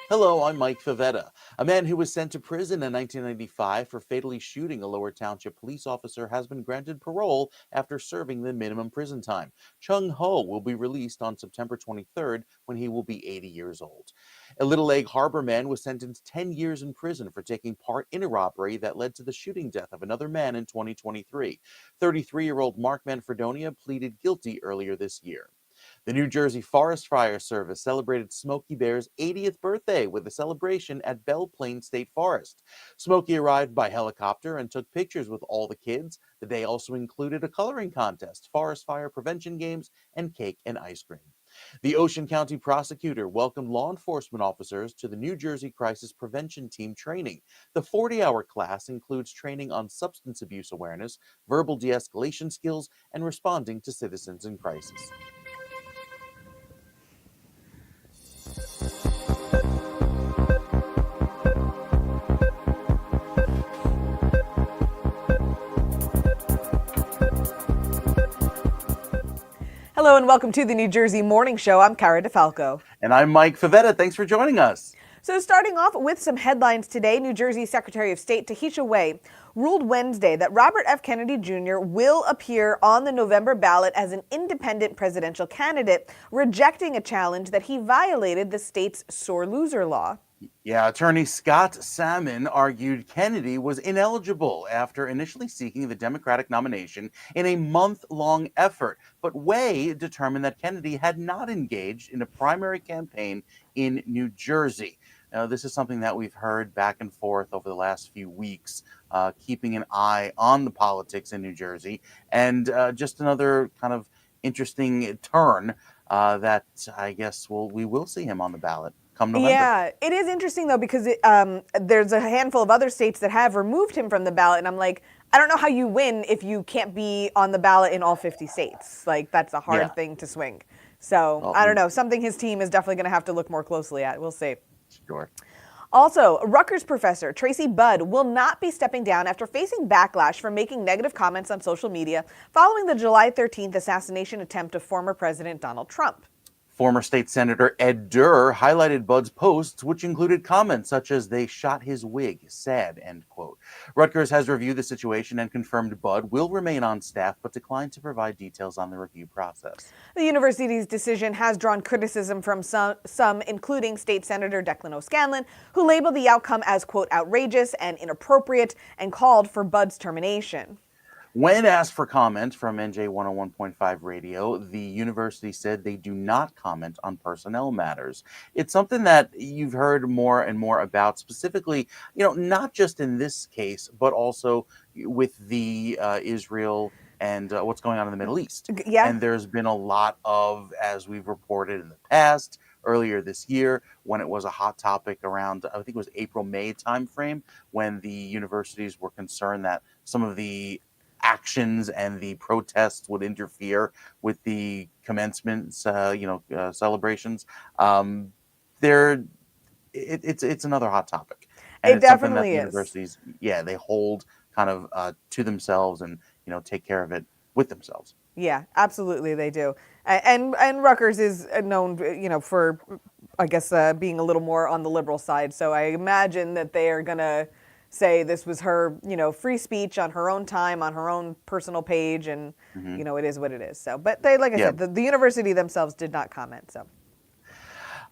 Hello, I'm Mike Favetta. A man who was sent to prison in 1995 for fatally shooting a Lower Township police officer has been granted parole after serving the minimum prison time. Chung Ho will be released on September 23rd when he will be 80 years old. A Little Lake Harbor man was sentenced 10 years in prison for taking part in a robbery that led to the shooting death of another man in 2023. 33-year-old Mark Manfredonia pleaded guilty earlier this year. The New Jersey Forest Fire Service celebrated Smokey Bear's 80th birthday with a celebration at Belle Plaine State Forest. Smokey arrived by helicopter and took pictures with all the kids. The day also included a coloring contest, forest fire prevention games, and cake and ice cream. The Ocean County prosecutor welcomed law enforcement officers to the New Jersey Crisis Prevention Team training. The 40-hour class includes training on substance abuse awareness, verbal de-escalation skills, and responding to citizens in crisis. Hello and welcome to the New Jersey Morning Show. I'm Cara DeFalco. And I'm Mike Favetta. Thanks for joining us. So starting off with some headlines today, New Jersey Secretary of State Tahisha Wade ruled Wednesday that Robert F. Kennedy Jr. will appear on the November ballot as an independent presidential candidate, rejecting a challenge that he violated the state's sore loser law. Yeah, attorney Scott Salmon argued Kennedy was ineligible after initially seeking the Democratic nomination in a month-long effort. But Way determined that Kennedy had not engaged in a primary campaign in New Jersey. Now, this is something that we've heard back and forth over the last few weeks, keeping an eye on the politics in New Jersey, and just another kind of interesting turn that I guess we will see him on the ballot. Yeah, it is interesting, though, because there's a handful of other states that have removed him from the ballot. And I'm like, I don't know how you win if you can't be on the ballot in all 50 states. Like, that's a hard thing to swing. So, well, I don't know. Something his team is definitely going to have to look more closely at. We'll see. Sure. Also, Rutgers professor Tracy Budd will not be stepping down after facing backlash for making negative comments on social media following the July 13th assassination attempt of former President Donald Trump. Former State Senator Ed Durr highlighted Budd's posts, which included comments such as, "They shot his wig, sad," end quote. Rutgers has reviewed the situation and confirmed Budd will remain on staff, but declined to provide details on the review process. The university's decision has drawn criticism from some, including State Senator Declan O'Scanlan, who labeled the outcome as, quote, outrageous and inappropriate and called for Budd's termination. When asked for comment from NJ 101.5 Radio, the university said they do not comment on personnel matters. It's something that you've heard more and more about, specifically, not just in this case, but also with the Israel and what's going on in the Middle East. Yeah. And there's been a lot of, as we've reported in the past, earlier this year, when it was a hot topic around, I think it was April-May timeframe, when the universities were concerned that some of the actions and the protests would interfere with the commencement, celebrations. It's another hot topic, and it definitely is. Universities, they hold kind of to themselves and take care of it with themselves. Yeah, absolutely, they do. And Rutgers is known, for, I guess, being a little more on the liberal side. So I imagine that they are gonna say this was her, free speech on her own time, on her own personal page, and, it is what it is. So, but they, like I said, the university themselves did not comment, so.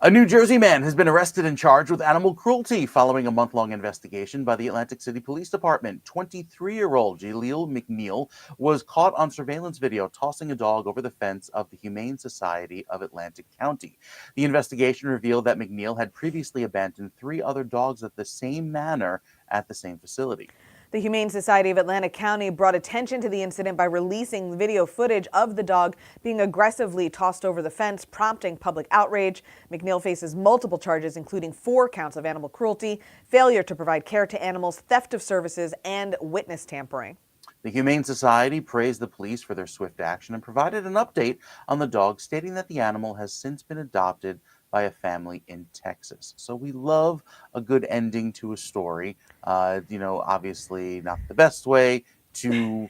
A New Jersey man has been arrested and charged with animal cruelty following a month-long investigation by the Atlantic City Police Department. 23-year-old Jaleel McNeil was caught on surveillance video tossing a dog over the fence of the Humane Society of Atlantic County. The investigation revealed that McNeil had previously abandoned 3 other dogs at the same manner at the same facility. The Humane Society of Atlantic County brought attention to the incident by releasing video footage of the dog being aggressively tossed over the fence, prompting public outrage. McNeil faces multiple charges, including 4 counts of animal cruelty, failure to provide care to animals, theft of services, and witness tampering. The Humane Society praised the police for their swift action and provided an update on the dog, stating that the animal has since been adopted by a family in Texas. So we love a good ending to a story. Obviously not the best way to,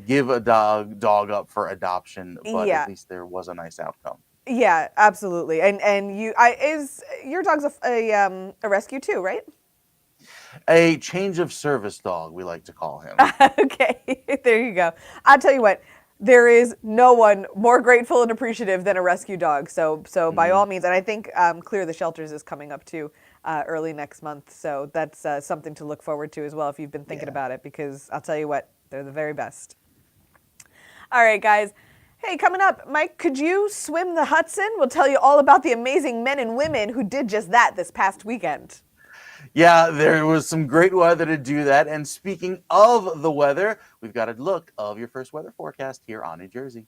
give a dog up for adoption, but at least there was a nice outcome. Yeah, absolutely. And you, I is your dog's a rescue too, right? A change of service dog, we like to call him. Okay, there you go. I'll tell you what, there is no one more grateful and appreciative than a rescue dog. So by Hmm. all means, and I think Clear the Shelters is coming up too early next month. So that's something to look forward to as well if you've been thinking Yeah. about it, because I'll tell you what, they're the very best. All right, guys. Hey, coming up, Mike, could you swim the Hudson? We'll tell you all about the amazing men and women who did just that this past weekend. Yeah, there was some great weather to do that. And speaking of the weather, we've got a look of your first weather forecast here on New Jersey.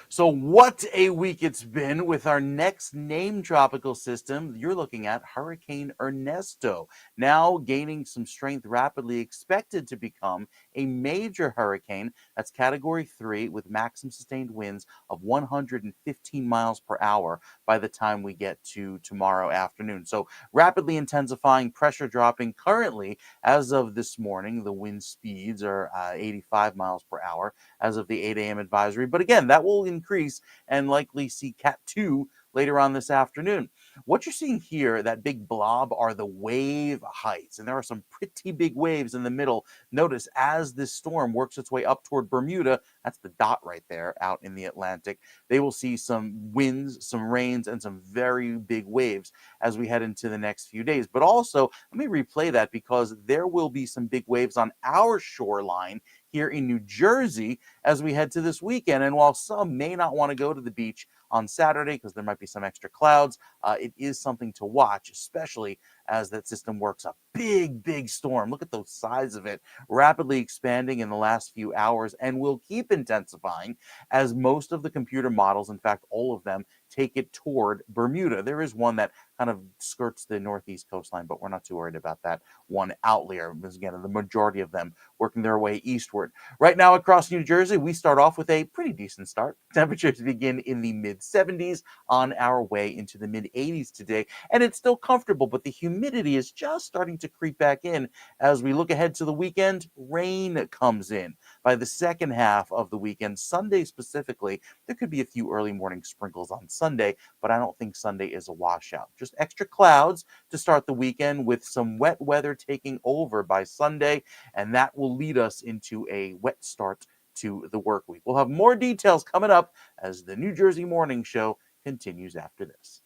So, what a week it's been with our next named tropical system. You're looking at Hurricane Ernesto, now gaining some strength rapidly, expected to become a major hurricane. That's category 3 with maximum sustained winds of 115 miles per hour by the time we get to tomorrow afternoon. So, rapidly intensifying, pressure dropping. Currently, as of this morning, the wind speeds are 85 miles per hour as of the 8 a.m. advisory. But again, that will increase and likely see Cat 2 later on this afternoon. What you're seeing here, that big blob, are the wave heights. And there are some pretty big waves in the middle. Notice as this storm works its way up toward Bermuda, that's the dot right there out in the Atlantic, they will see some winds, some rains, and some very big waves as we head into the next few days. But also, let me replay that because there will be some big waves on our shoreline here in New Jersey as we head to this weekend. And while some may not want to go to the beach on Saturday because there might be some extra clouds, it is something to watch, especially as that system works a big, big storm. Look at the size of it, rapidly expanding in the last few hours and will keep intensifying as most of the computer models, in fact, all of them, take it toward Bermuda. There is one that kind of skirts the northeast coastline, but we're not too worried about that one outlier because, again, the majority of them working their way eastward. Right now across New Jersey, we start off with a pretty decent start. Temperatures begin in the mid 70s on our way into the mid 80s today, and it's still comfortable, but the humidity is just starting to creep back in as we look ahead to the weekend. Rain comes in by the second half of the weekend, Sunday specifically. There could be a few early morning sprinkles on Sunday, but I don't think Sunday is a washout. Just extra clouds to start the weekend with some wet weather taking over by Sunday, and that will lead us into a wet start to the work week. We'll have more details coming up as the New Jersey Morning Show continues after this.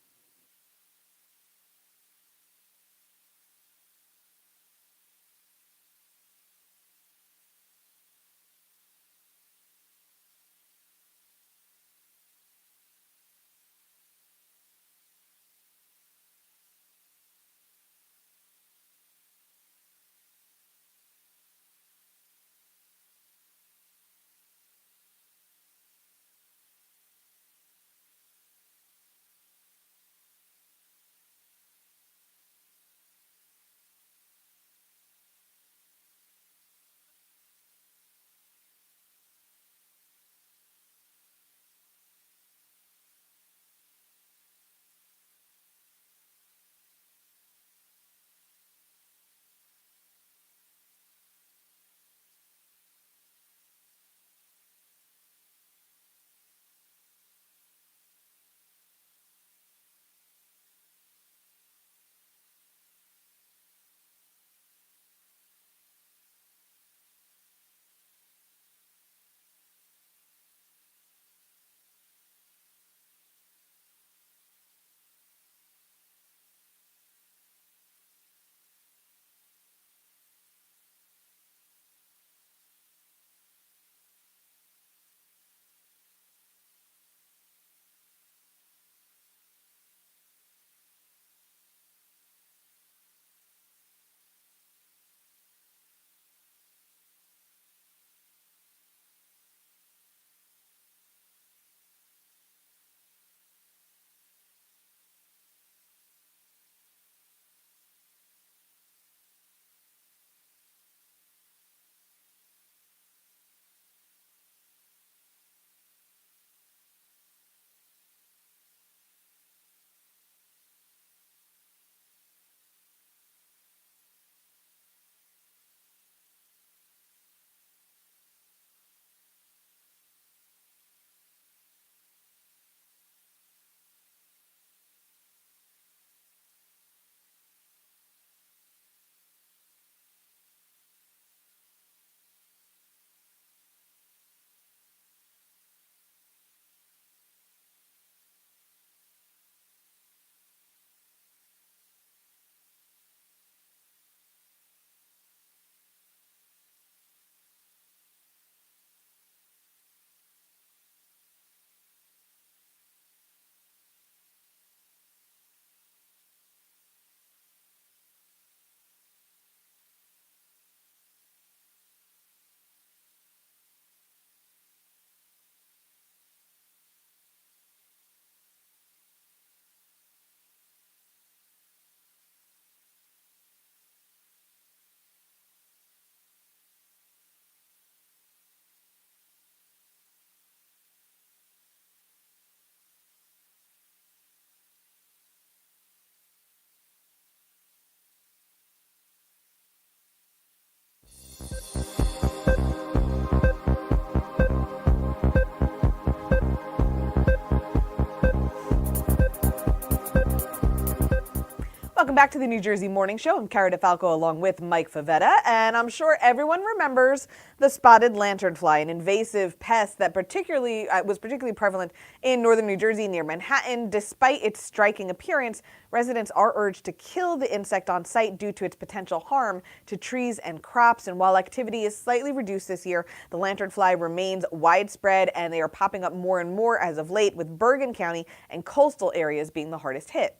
Welcome back to the New Jersey Morning Show. I'm Cara DeFalco along with Mike Favetta, and I'm sure everyone remembers the spotted lanternfly, an invasive pest that was particularly prevalent in northern New Jersey near Manhattan. Despite its striking appearance, residents are urged to kill the insect on site due to its potential harm to trees and crops. And while activity is slightly reduced this year, the lanternfly remains widespread, and they are popping up more and more as of late, with Bergen County and coastal areas being the hardest hit.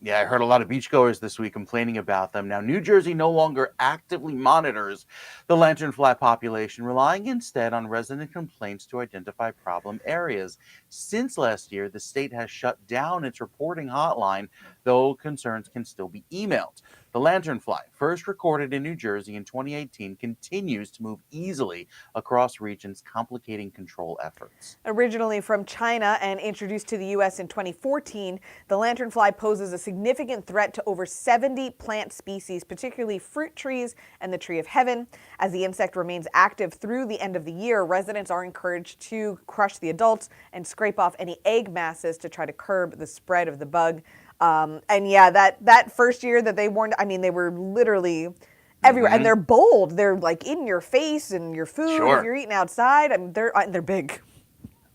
Yeah, I heard a lot of beachgoers this week complaining about them. Now, New Jersey no longer actively monitors the lanternfly population, relying instead on resident complaints to identify problem areas. Since last year, the state has shut down its reporting hotline, though concerns can still be emailed. The lanternfly, first recorded in New Jersey in 2018, continues to move easily across regions, complicating control efforts. Originally from China and introduced to the U.S. in 2014, the lanternfly poses a significant threat to over 70 plant species, particularly fruit trees and the tree of heaven. As the insect remains active through the end of the year, residents are encouraged to crush the adults and scrape off any egg masses to try to curb the spread of the bug. And yeah, that first year that they warned, I mean, they were literally everywhere, and they're bold. They're like in your face and your food if Sure. you're eating outside. I mean, they're big.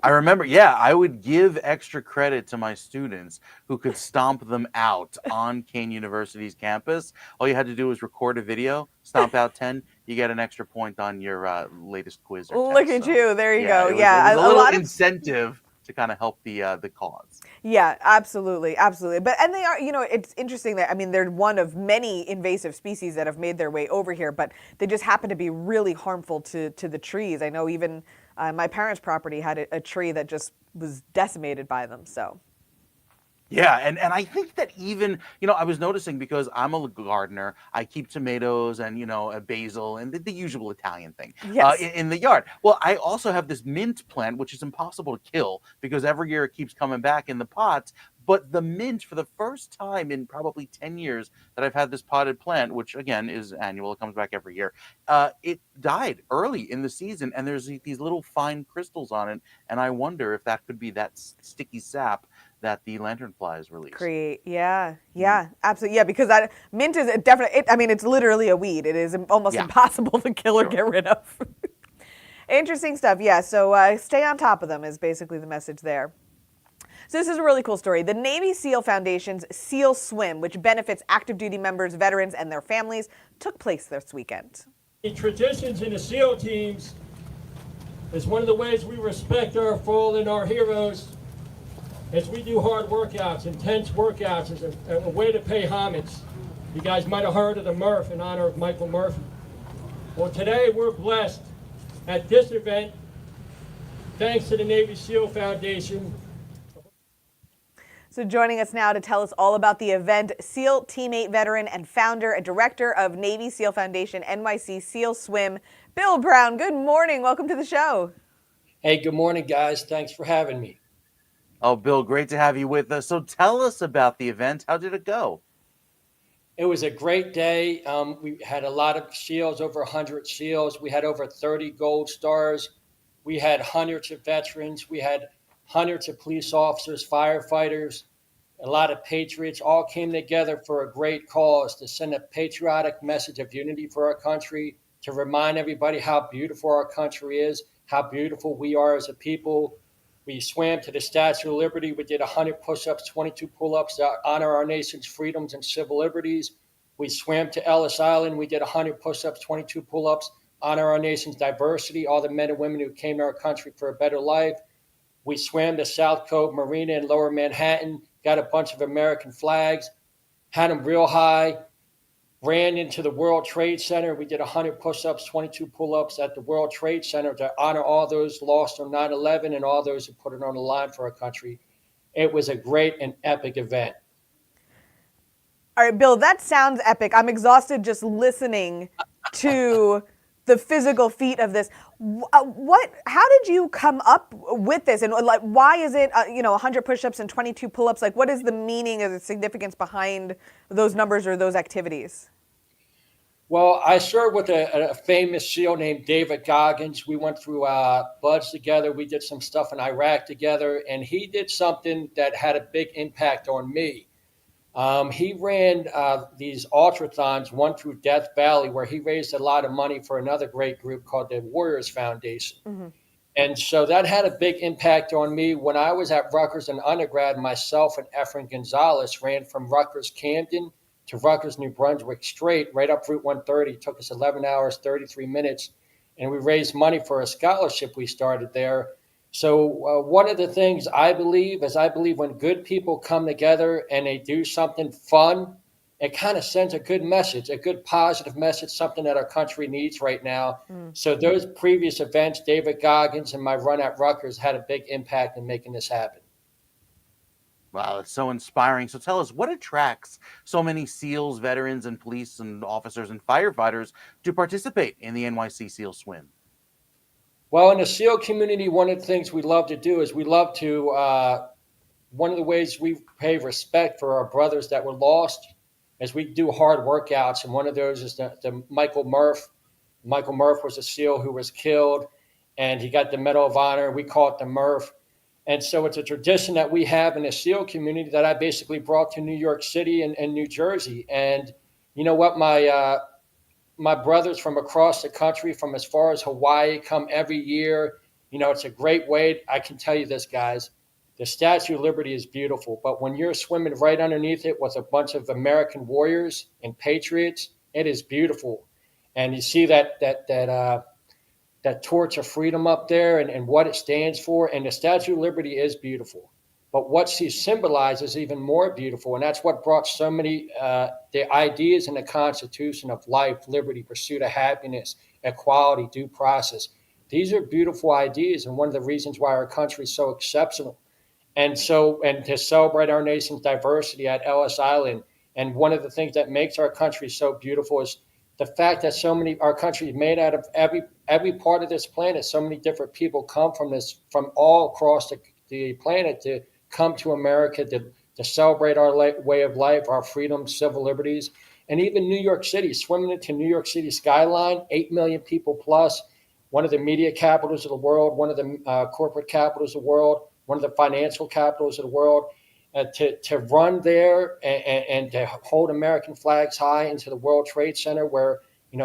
I remember, yeah, I would give extra credit to my students who could stomp them out on Kane University's campus. All you had to do was record a video, stomp out 10, you get an extra point on your latest quiz or Look test. at So, you. There you yeah, go. it was Yeah, a a little lot of incentive to kind of help the cause. yeah, absolutely, absolutely. But and they are, it's interesting that I mean they're one of many invasive species that have made their way over here, but they just happen to be really harmful to the trees. I know even my parents' property had a tree that just was decimated by them. So Yeah, and I think that even, I was noticing because I'm a gardener, I keep tomatoes and, a basil and the usual Italian thing yes, in the yard. Well, I also have this mint plant, which is impossible to kill because every year it keeps coming back in the pots. But the mint, for the first time in probably 10 years that I've had this potted plant, which again is annual, it comes back every year, it died early in the season. And there's these little fine crystals on it. And I wonder if that could be that sticky sap that the lanternflies release. create. Yeah, Mhm. yeah, absolutely. Yeah, because mint is definitely. I mean, it's literally a weed. It is almost Yeah, impossible to kill or sure. get rid of. Interesting stuff. Yeah. So stay on top of them is basically the message there. So this is a really cool story. The Navy SEAL Foundation's SEAL Swim, which benefits active duty members, veterans, and their families, took place this weekend. The traditions in the SEAL teams is one of the ways we respect our fallen, our heroes, as we do hard workouts, intense workouts, as a way to pay homage. You guys might have heard of the Murph in honor of Michael Murphy. Well, today we're blessed at this event, thanks to the Navy SEAL Foundation. So joining us now to tell us all about the event, SEAL teammate, veteran, and founder and director of Navy SEAL Foundation NYC SEAL Swim, Bill Brown. Good morning. Welcome to the show. Hey, good morning, guys. Thanks for having me. Oh, Bill, great to have you with us. So tell us about the event. How did it go? It was a great day. We had a lot of SEALs, over 100 SEALs. We had over 30 gold stars. We had hundreds of veterans. We had hundreds of police officers, firefighters, a lot of patriots all came together for a great cause to send a patriotic message of unity for our country, to remind everybody how beautiful our country is, how beautiful we are as a people. We swam to the Statue of Liberty. We did 100 push-ups, 22 pull-ups to honor our nation's freedoms and civil liberties. We swam to Ellis Island. We did 100 push-ups, 22 pull-ups, honor our nation's diversity, all the men and women who came to our country for a better life. We swam to South Cove Marina in Lower Manhattan, got a bunch of American flags, had them real high, ran into the World Trade Center. We did 100 push-ups, 22 pull-ups at the World Trade Center to honor all those lost on 9/11 and all those who put it on the line for our country. It was a great and epic event. All right, Bill, that sounds epic. I'm exhausted just listening to the physical feat of this. How did you come up with this? And like, why is it, 100 push-ups and 22 pull-ups? Like, what is the meaning or the significance behind those numbers or those activities? Well, I served with a famous SEAL named David Goggins. We went through BUDS together. We did some stuff in Iraq together, and he did something that had a big impact on me. He ran these ultrathons, one through Death Valley, where he raised a lot of money for another great group called the Warriors Foundation. Hmm. And so that had a big impact on me. When I was at Rutgers in undergrad, myself and Efren Gonzalez ran from Rutgers Camden to Rutgers New Brunswick straight, right up Route 130. It took us 11 hours, 33 minutes. And we raised money for a scholarship we started there. So, one of the things I believe when good people come together and they do something fun, it kind of sends a good message, a good positive message, something that our country needs right now. Mm. So those previous events, David Goggins and my run at Rutgers had a big impact in making this happen. Wow, it's so inspiring. So tell us, what attracts so many SEALs, veterans, and police and officers and firefighters to participate in the NYC SEAL Swim? Well, in the SEAL community, one of the things we love to do is we love to, one of the ways we pay respect for our brothers that were lost is we do hard workouts. And one of those is the Michael Murph. Michael Murph was a SEAL who was killed and he got the Medal of Honor. We call it the Murph. And so it's a tradition that we have in the SEAL community that I basically brought to New York City and New Jersey. And you know what? My brothers from across the country, from as far as Hawaii, come every year. You know, it's a great way. I can tell you this, guys. The Statue of Liberty is beautiful, but when you're swimming right underneath it with a bunch of American warriors and patriots, it is beautiful. And you see that torch of freedom up there and what it stands for. And the Statue of Liberty is beautiful. But what she symbolizes is even more beautiful. And that's what brought so many the ideas in the Constitution of life, liberty, pursuit of happiness, equality, due process. These are beautiful ideas, and one of the reasons why our country is so exceptional. And so, and to celebrate our nation's diversity at Ellis Island. And one of the things that makes our country so beautiful is the fact that so many our country is made out of every part of this planet. So many different people come from all across the planet to come to America to celebrate our way of life, our freedoms, civil liberties, and even New York City, swimming into New York City skyline, 8 million people plus, one of the media capitals of the world, one of the corporate capitals of the world, one of the financial capitals of the world. To run there and to hold American flags high into the World Trade Center, where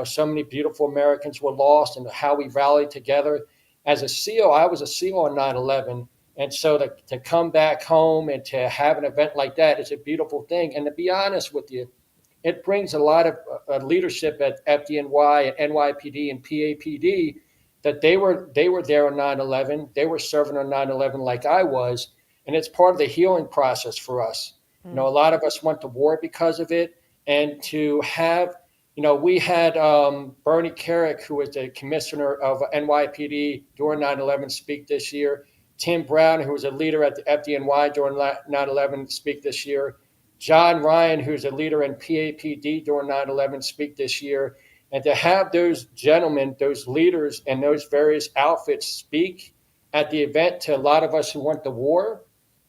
so many beautiful Americans were lost, and how we rallied together. As a SEAL, I was a SEAL on 9/11, and so to come back home and to have an event like that is a beautiful thing. And to be honest with you, it brings a lot of leadership at FDNY and NYPD and PAPD that they were there on 9/11. They were serving on 9/11 like I was, and it's part of the healing process for us. Mm. A lot of us went to war because of it, and to have, we had Bernie Carrick, who was the commissioner of NYPD during 9/11, speak this year. Tim Brown, who was a leader at the FDNY during 9/11, speak this year. John Ryan, who's a leader in PAPD during 9/11, speak this year. And to have those gentlemen, those leaders, and those various outfits speak at the event to a lot of us who went to war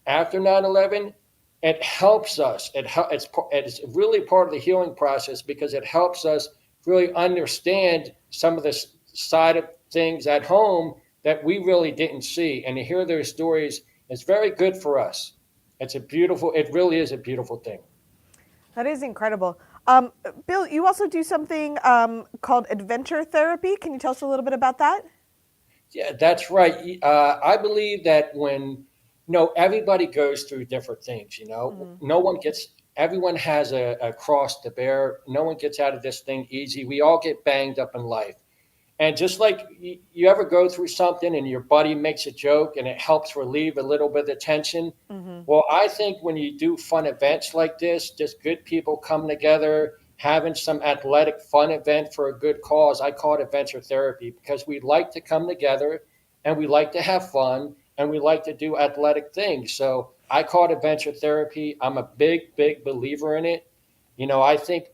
after 9/11, it helps us. It's really part of the healing process, because it helps us really understand some of the side of things at home that we really didn't see. And to hear those stories is very good for us. It really is a beautiful thing. That is incredible. Bill, you also do something called adventure therapy. Can you tell us a little bit about that? Yeah, that's right. I believe that when, everybody goes through different things, Mm-hmm. everyone has a cross to bear. No one gets out of this thing easy. We all get banged up in life. And just like you ever go through something and your buddy makes a joke and it helps relieve a little bit of tension. Mm-hmm. Well, I think when you do fun events like this, just good people come together, having some athletic fun event for a good cause, I call it adventure therapy, because we like to come together and we like to have fun and we like to do athletic things. So I call it adventure therapy. I'm a big, big believer in it. I think,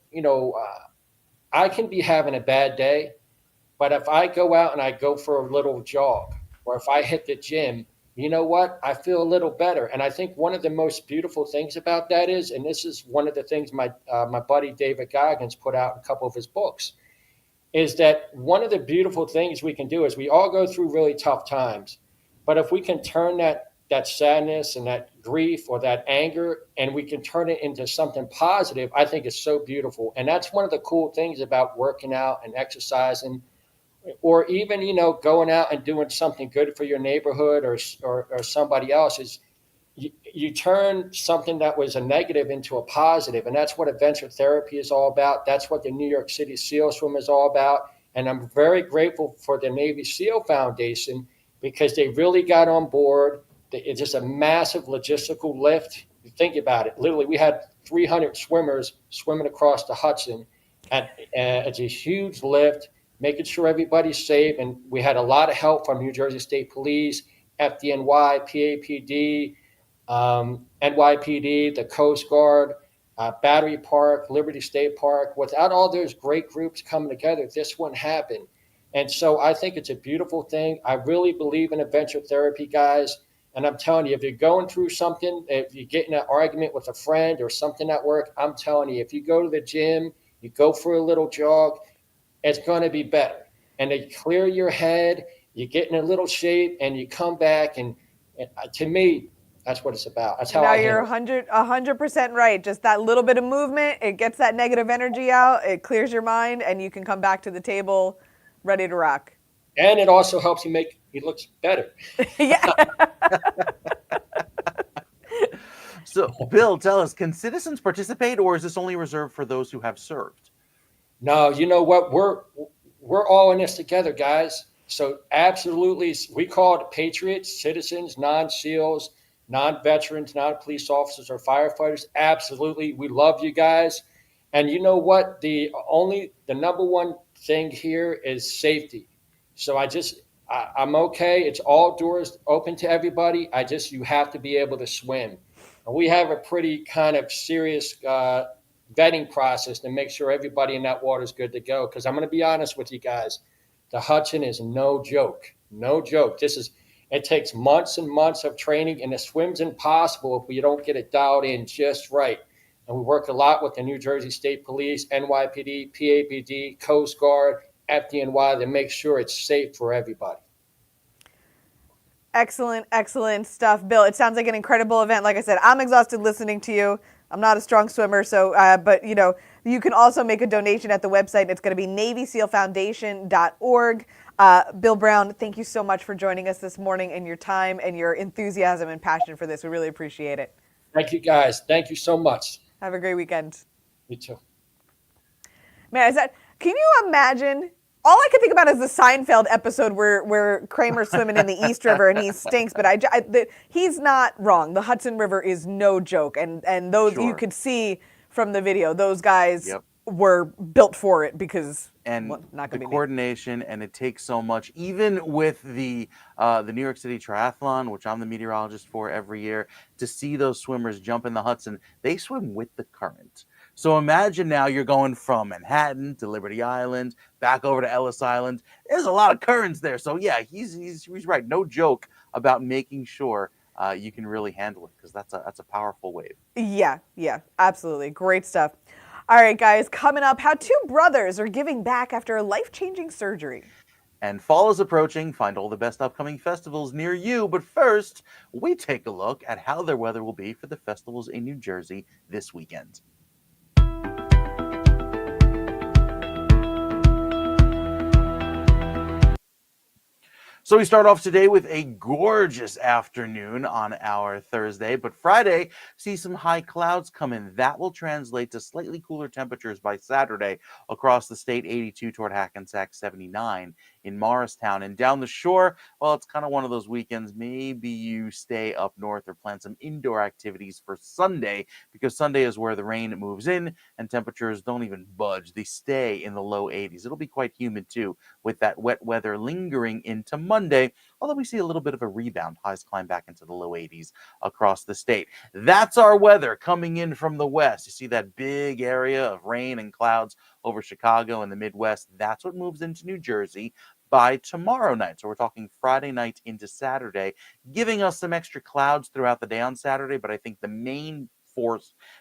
I can be having a bad day, but if I go out and I go for a little jog, or if I hit the gym, you know what? I feel a little better. And I think one of the most beautiful things about that is, and this is one of the things my buddy David Goggins put out in a couple of his books, is that one of the beautiful things we can do is we all go through really tough times. But if we can turn that sadness and that grief or that anger, and we can turn it into something positive, I think is so beautiful. And that's one of the cool things about working out and exercising, or even going out and doing something good for your neighborhood or somebody else, is you turn something that was a negative into a positive, and that's what adventure therapy is all about. That's what the New York City SEAL Swim is all about. And I'm very grateful for the Navy SEAL Foundation because they really got on board. It's just a massive logistical lift. You think about it. Literally, we had 300 swimmers swimming across the Hudson. It's a huge lift, making sure everybody's safe. And we had a lot of help from New Jersey State Police, FDNY, PAPD, NYPD, the Coast Guard, Battery Park, Liberty State Park. Without all those great groups coming together, this wouldn't happen. And so I think it's a beautiful thing. I really believe in adventure therapy, guys. And I'm telling you, if you're going through something, if you get in an argument with a friend or something at work, I'm telling you, if you go to the gym, you go for a little jog, it's going to be better. And they clear your head, you get in a little shape, and you come back. And to me, that's what it's about. That's how Now I you're handle it. 100% right. Just that little bit of movement, it gets that negative energy out, it clears your mind, and you can come back to the table ready to rock. And it also helps you make you look better. Yeah. So, Bill, tell us, can citizens participate, or is this only reserved for those who have served? No, you know what? We're all in this together, guys. So absolutely, we call it patriots, citizens, non-SEALs, non-veterans, non-police officers, or firefighters. Absolutely, we love you guys. And you know what? The number one thing here is safety. So I'm okay. It's all doors open to everybody. You have to be able to swim. And we have a pretty kind of serious vetting process to make sure everybody in that water is good to go. Because I'm going to be honest with you guys, the Hudson is no joke. No joke. It takes months and months of training, and the swim's impossible if we don't get it dialed in just right. And we work a lot with the New Jersey State Police, NYPD, PAPD, Coast Guard, FDNY to make sure it's safe for everybody. Excellent, excellent stuff, Bill. It sounds like an incredible event. Like I said, I'm exhausted listening to you. I'm not a strong swimmer, so but you can also make a donation at the website. It's going to be NavySealFoundation.org. Bill Brown, thank you so much for joining us this morning and your time and your enthusiasm and passion for this. We really appreciate it. Thank you, guys. Thank you so much. Have a great weekend. You too. Man, can you imagine? All I can think about is the Seinfeld episode where Kramer's swimming in the East River and he stinks, but he's not wrong. The Hudson River is no joke, and those you Sure. could see from the video, those guys Yep. were built for it because And not the gonna be me. coordination, and it takes so much. Even with the New York City Triathlon, which I'm the meteorologist for every year, to see those swimmers jump in the Hudson, they swim with the current. So imagine now you're going from Manhattan to Liberty Island, back over to Ellis Island. There's a lot of currents there. So yeah, he's right. No joke about making sure you can really handle it, because that's a powerful wave. Yeah, absolutely. Great stuff. All right, guys, coming up, how two brothers are giving back after a life-changing surgery. And fall is approaching. Find all the best upcoming festivals near you. But first, we take a look at how their weather will be for the festivals in New Jersey this weekend. So we start off today with a gorgeous afternoon on our Thursday, but Friday see some high clouds come in. That will translate to slightly cooler temperatures by Saturday across the state. 82 toward Hackensack, 79 in Morristown. And down the shore, well, it's kind of one of those weekends. Maybe you stay up north or plan some indoor activities for Sunday, because Sunday is where the rain moves in and temperatures don't even budge. They stay in the low 80s. It'll be quite humid too, with that wet weather lingering into Monday, although we see a little bit of a rebound. Highs climb back into the low 80s across the state. That's our weather coming in from the west. You see that big area of rain and clouds over Chicago and the Midwest. That's what moves into New Jersey by tomorrow night. So we're talking Friday night into Saturday, giving us some extra clouds throughout the day on Saturday, but I think the main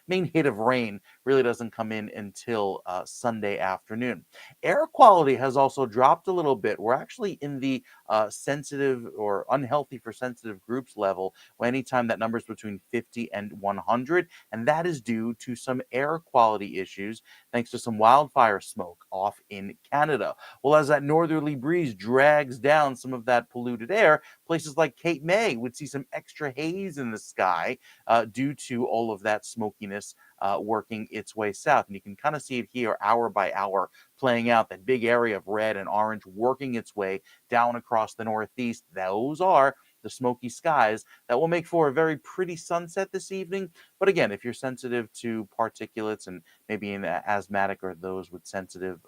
main hit of rain really doesn't come in until Sunday afternoon. Air quality has also dropped a little bit. We're actually in the sensitive or unhealthy for sensitive groups level anytime that number is between 50 and 100. And that is due to some air quality issues thanks to some wildfire smoke off in Canada. Well, as that northerly breeze drags down some of that polluted air, places like Cape May would see some extra haze in the sky due to all of that smokiness working its way south. And you can kind of see it here hour by hour playing out, that big area of red and orange working its way down across the northeast. Those are the smoky skies that will make for a very pretty sunset this evening. But again, if you're sensitive to particulates and maybe an asthmatic or those with sensitive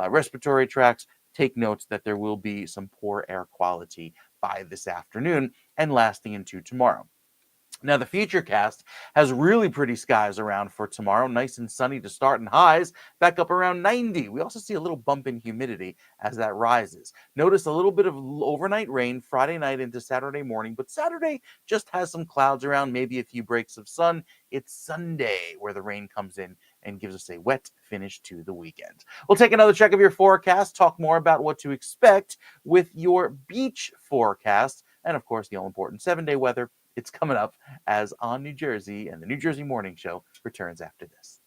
respiratory tracts, take notes that there will be some poor air quality by this afternoon and lasting into tomorrow. Now, the Futurecast has really pretty skies around for tomorrow. Nice and sunny to start, and highs back up around 90. We also see a little bump in humidity as that rises. Notice a little bit of overnight rain Friday night into Saturday morning, but Saturday just has some clouds around, maybe a few breaks of sun. It's Sunday where the rain comes in and gives us a wet finish to the weekend. We'll take another check of your forecast, talk more about what to expect with your beach forecast, and of course, the all important 7-day weather. It's coming up as On New Jersey, and the New Jersey Morning Show returns after this.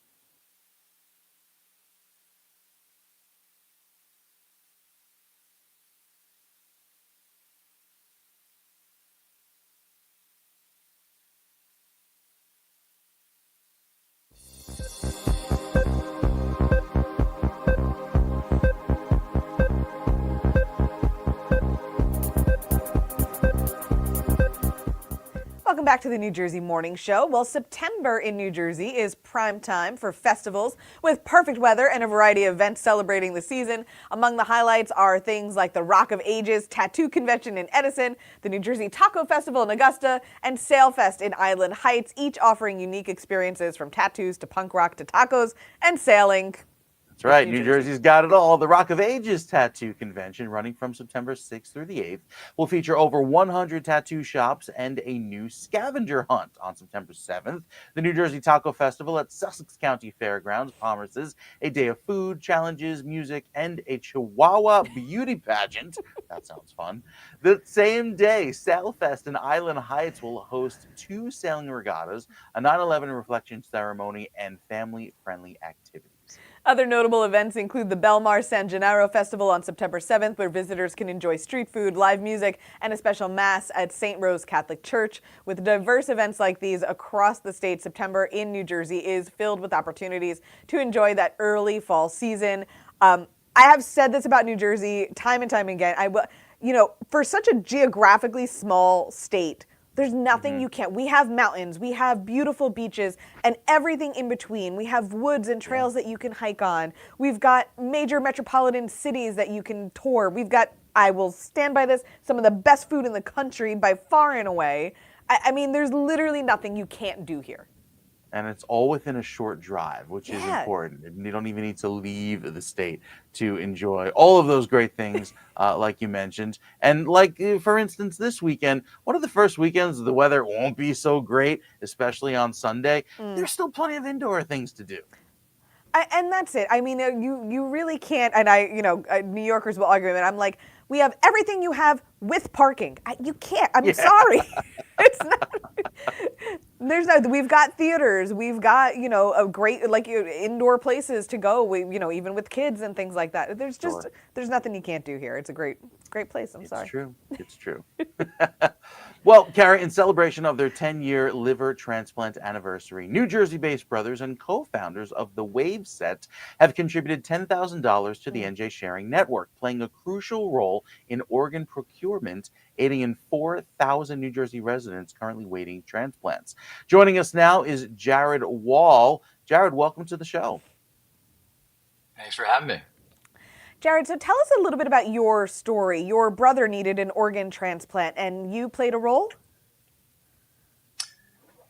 Welcome back to the New Jersey Morning Show. Well, September in New Jersey is prime time for festivals with perfect weather and a variety of events celebrating the season. Among the highlights are things like the Rock of Ages Tattoo Convention in Edison, the New Jersey Taco Festival in Augusta, and Sailfest in Island Heights, each offering unique experiences from tattoos to punk rock to tacos and sailing. That's right. New Jersey's got it all. The Rock of Ages Tattoo Convention, running from September 6th through the 8th, will feature over 100 tattoo shops and a new scavenger hunt. On September 7th, the New Jersey Taco Festival at Sussex County Fairgrounds promises a day of food, challenges, music, and a Chihuahua beauty pageant. That sounds fun. The same day, Sailfest in Island Heights will host 2 sailing regattas, a 9/11 reflection ceremony, and family-friendly activities. Other notable events include the Belmar San Gennaro Festival on September 7th, where visitors can enjoy street food, live music, and a special mass at St. Rose Catholic Church. With diverse events like these across the state, September in New Jersey is filled with opportunities to enjoy that early fall season. I have said this about New Jersey time and time again. For such a geographically small state, there's nothing you can't. We have mountains, we have beautiful beaches, and everything in between. We have woods and trails that you can hike on. We've got major metropolitan cities that you can tour. We've got, I will stand by this, some of the best food in the country by far and away. I mean, there's literally nothing you can't do here. And it's all within a short drive, which is important. You don't even need to leave the state to enjoy all of those great things, like you mentioned. And for instance, this weekend, one of the first weekends the weather won't be so great, especially on Sunday. There's still plenty of indoor things to do. And that's it. I mean, you really can't. And New Yorkers will argue with it. I'm like, we have everything you have with parking. You can't. I'm sorry. It's not. There's no. We've got theaters. We've got a great indoor places to go. Even with kids and things like that. There's nothing you can't do here. It's a great place. I'm sorry. It's true. Well, Kara, in celebration of their 10-year liver transplant anniversary, New Jersey-based brothers and co-founders of the Wave Set have contributed $10,000 to the NJ Sharing Network, playing a crucial role in organ procurement, aiding in 4,000 New Jersey residents currently waiting transplants. Joining us now is Jared Wall. Jared, welcome to the show. Thanks for having me. Jared, so tell us a little bit about your story. Your brother needed an organ transplant, and you played a role?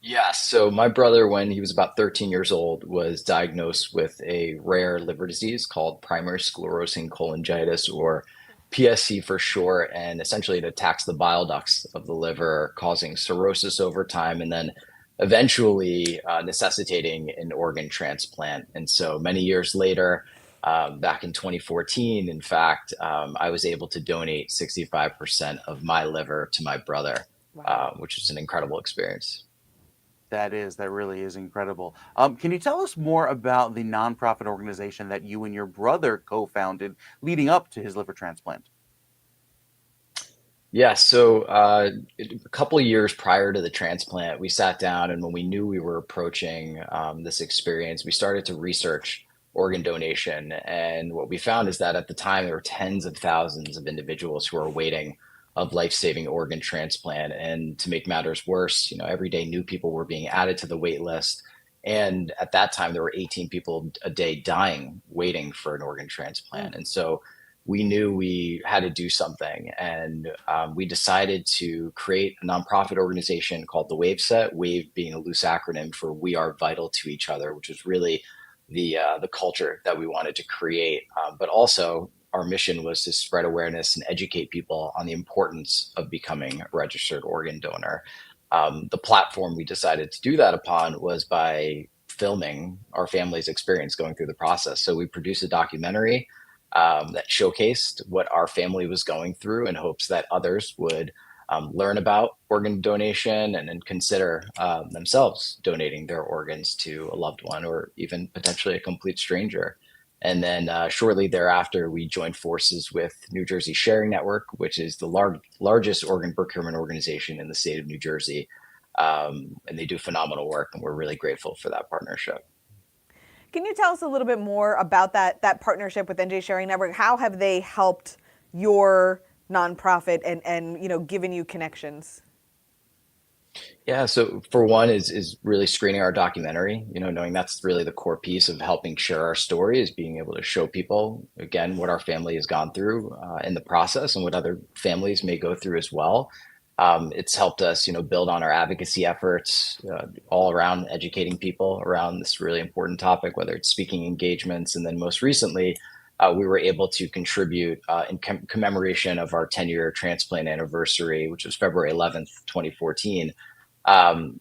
Yeah, so my brother, when he was about 13 years old, was diagnosed with a rare liver disease called primary sclerosing cholangitis, or PSC for short, and essentially it attacks the bile ducts of the liver, causing cirrhosis over time and then eventually necessitating an organ transplant. And so many years later, back in 2014, in fact, I was able to donate 65% of my liver to my brother, Wow. which was an incredible experience. That really is incredible. Can you tell us more about the nonprofit organization that you and your brother co-founded leading up to his liver transplant? Yeah, so a couple of years prior to the transplant, we sat down, and when we knew we were approaching this experience, we started to research organ donation. And what we found is that at the time, there were tens of thousands of individuals who were waiting of life-saving organ transplant. And to make matters worse, every day new people were being added to the wait list. And at that time, there were 18 people a day dying waiting for an organ Mm. transplant. And so we knew we had to do something, and we decided to create a nonprofit organization called the Wave Set. Wave being a loose acronym for "We Are Vital to Each Other," which was really the culture that we wanted to create. But also, our mission was to spread awareness and educate people on the importance of becoming a registered organ donor. The platform we decided to do that upon was by filming our family's experience going through the process. So we produced a documentary that showcased what our family was going through in hopes that others would learn about organ donation and consider themselves donating their organs to a loved one or even potentially a complete stranger. And then shortly thereafter, we joined forces with New Jersey Sharing Network, which is the largest organ procurement organization in the state of New Jersey. And they do phenomenal work, and we're really grateful for that partnership. Can you tell us a little bit more about that partnership with NJ Sharing Network? How have they helped your nonprofit and given you connections? Yeah, so for one is really screening our documentary, knowing that's really the core piece of helping share our story is being able to show people again what our family has gone through in the process and what other families may go through as well. It's helped us, build on our advocacy efforts all around educating people around this really important topic, whether it's speaking engagements, and then most recently, we were able to contribute in commemoration of our 10-year transplant anniversary, which was February 11th, 2014.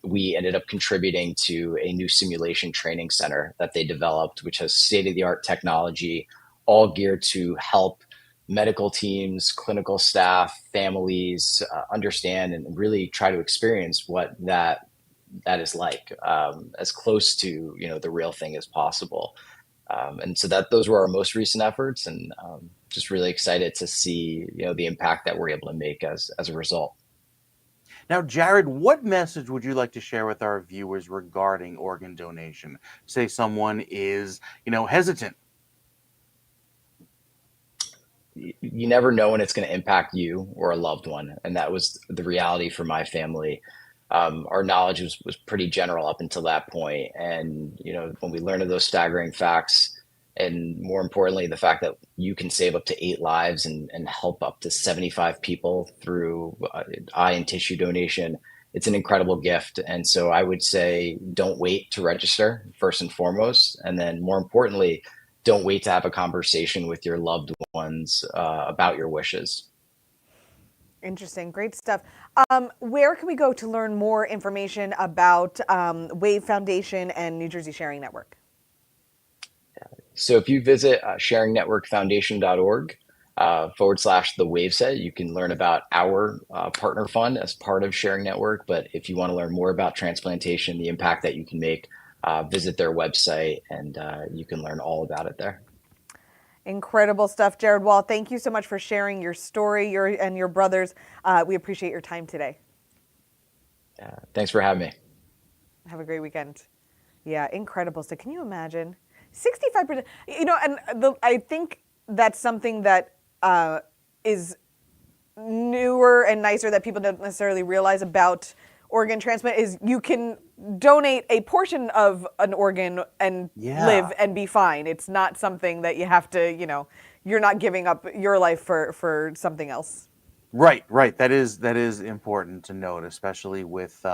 We ended up contributing to a new simulation training center that they developed, which has state of the art technology, all geared to help medical teams, clinical staff, families understand and really try to experience what that is like, as close to the real thing as possible. And so that those were our most recent efforts, and just really excited to see the impact that we're able to make as a result. Now, Jared, what message would you like to share with our viewers regarding organ donation? Say someone is, hesitant. You never know when it's going to impact you or a loved one. And that was the reality for my family. Our knowledge was pretty general up until that point. And, when we learned of those staggering facts, and more importantly, the fact that you can save up to 8 lives and help up to 75 people through eye and tissue donation, it's an incredible gift. And so I would say don't wait to register first and foremost. And then more importantly, don't wait to have a conversation with your loved ones about your wishes. Interesting, great stuff. Where can we go to learn more information about Wave Foundation and New Jersey Sharing Network? So if you visit sharingnetworkfoundation.org / the Waveset, you can learn about our partner fund as part of Sharing Network. But if you want to learn more about transplantation, the impact that you can make, visit their website, and you can learn all about it there. Incredible stuff, Jared Wall. Thank you so much for sharing your story, and your brothers. We appreciate your time today. Thanks for having me. Have a great weekend. Yeah, incredible. So can you imagine? 65%, I think that's something that is newer and nicer that people don't necessarily realize about organ transplant is you can donate a portion of an organ and live and be fine. It's not something that you have to, you're not giving up your life for something else. Right. That is important to note, especially with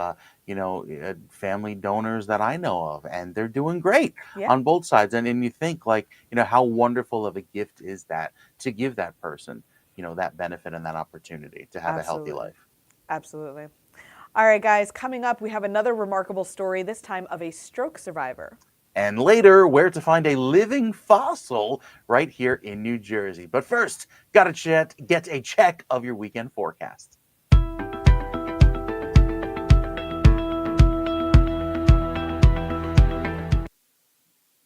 family donors that I know of, and they're doing great Yeah. on both sides. And you think like, how wonderful of a gift is that to give that person, that benefit and that opportunity to have a healthy life. Absolutely. All right, guys, coming up, we have another remarkable story, this time of a stroke survivor. And later, where to find a living fossil right here in New Jersey. But first, gotta get a check of your weekend forecast.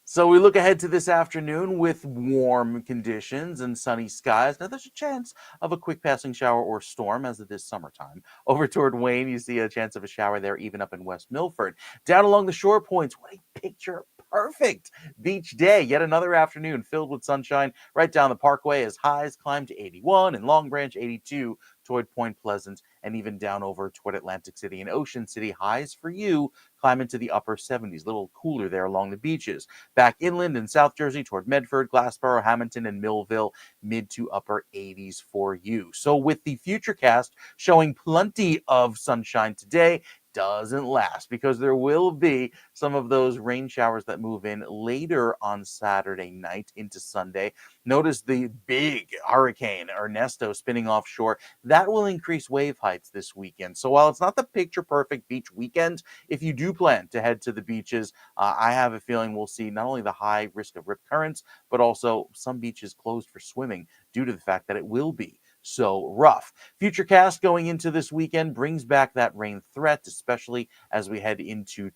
So we look ahead to this afternoon with warm conditions and sunny skies. Now there's a chance of a quick passing shower or storm as it is summertime. Over toward Wayne, you see a chance of a shower there, even up in West Milford. Down along the shore points, what a picture perfect beach day. Yet another afternoon filled with sunshine right down the parkway as highs climb to 81 and Long Branch 82 toward Point Pleasant and even down over toward Atlantic City and Ocean City. Highs for you climb into the upper 70s, a little cooler there along the beaches. Back inland in South Jersey toward Medford, Glassboro, Hamilton, and Millville, mid to upper 80s for you. So with the futurecast showing plenty of sunshine today, doesn't last because there will be some of those rain showers that move in later on Saturday night into Sunday. Notice the big hurricane Ernesto spinning offshore. That will increase wave heights this weekend. So while it's not the picture perfect beach weekend, if you do plan to head to the beaches, I have a feeling we'll see not only the high risk of rip currents, but also some beaches closed for swimming due to the fact that it will be so rough. Futurecast going into this weekend brings back that rain threat, especially as we head into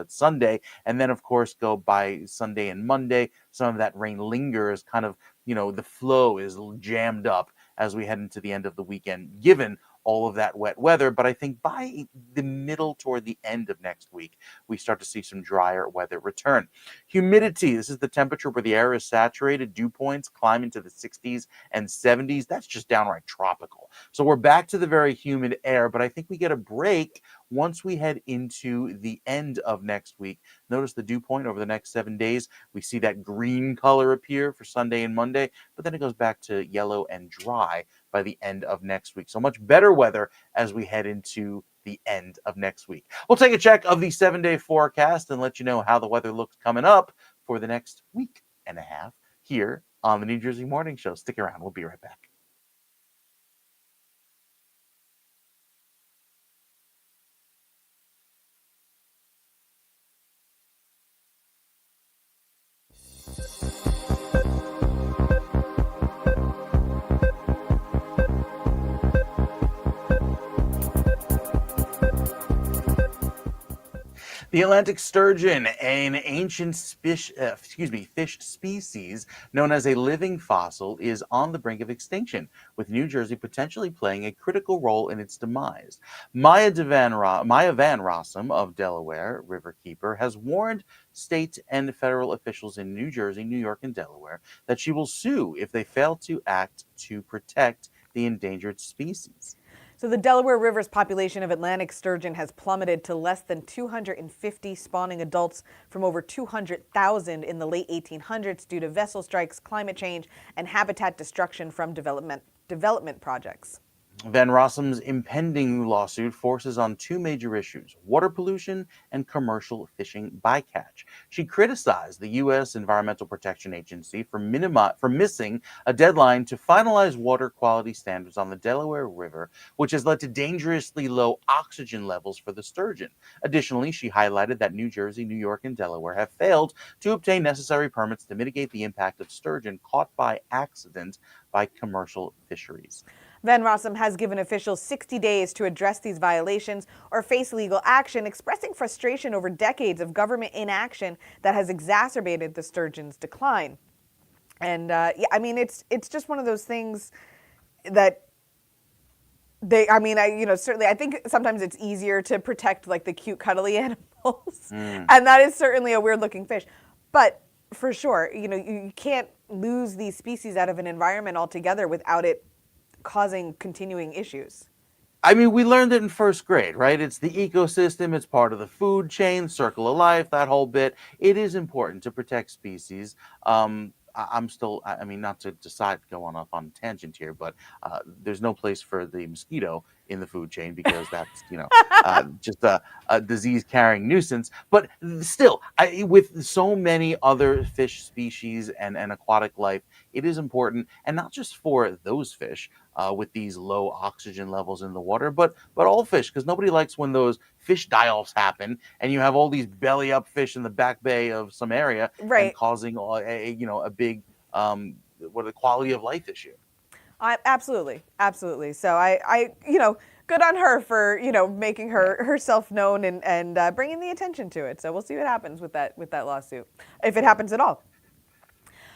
Sunday. And then, of course, go by Sunday and Monday. Some of that rain lingers, kind of, the flow is jammed up as we head into the end of the weekend, given all of that wet weather. But I think by the middle toward the end of next week, we start to see some drier weather return. Humidity, this is the temperature where the air is saturated. Dew points climb into the 60s and 70s. That's just downright tropical. So we're back to the very humid air, but I think we get a break once we head into the end of next week. Notice the dew point over the next 7 days. We see that green color appear for Sunday and Monday, but then it goes back to yellow and dry by the end of next week. So much better weather as we head into the end of next week. We'll take a check of the 7-day forecast and let you know how the weather looks coming up for the next week and a half here on the New Jersey Morning Show. Stick around. We'll be right back. The Atlantic sturgeon, an ancient fish species known as a living fossil, is on the brink of extinction, with New Jersey potentially playing a critical role in its demise. Maya Van Rossum of Delaware, riverkeeper, has warned state and federal officials in New Jersey, New York, and Delaware that she will sue if they fail to act to protect the endangered species. So the Delaware River's population of Atlantic sturgeon has plummeted to less than 250 spawning adults from over 200,000 in the late 1800s due to vessel strikes, climate change, and habitat destruction from development projects. Van Rossum's impending lawsuit forces on two major issues: water pollution and commercial fishing bycatch. She criticized the U.S. Environmental Protection Agency for missing a deadline to finalize water quality standards on the Delaware River, which has led to dangerously low oxygen levels for the sturgeon. Additionally, she highlighted that New Jersey, New York, and Delaware have failed to obtain necessary permits to mitigate the impact of sturgeon caught by accident by commercial fisheries. Van Rossum has given officials 60 days to address these violations or face legal action, expressing frustration over decades of government inaction that has exacerbated the sturgeon's decline. And it's just one of those things that certainly I think sometimes it's easier to protect like the cute cuddly animals, and that is certainly a weird looking fish. But for sure, you can't lose these species out of an environment altogether without it causing continuing issues. I mean, we learned it in first grade, right? It's the ecosystem, it's part of the food chain, circle of life, that whole bit. It is important to protect species. I mean, not to decide go on off on a tangent here, but there's no place for the mosquito in the food chain because that's, just a disease carrying nuisance. But still, with so many other fish species and aquatic life, it is important, and not just for those fish. with these low oxygen levels in the water, but all fish, because nobody likes when those fish die-offs happen and you have all these belly up fish in the back bay of some area and Right. causing a big what a quality of life issue. Absolutely, absolutely. So good on her for making Yeah. herself known and bringing the attention to it. So we'll see what happens with that lawsuit, if it happens at all.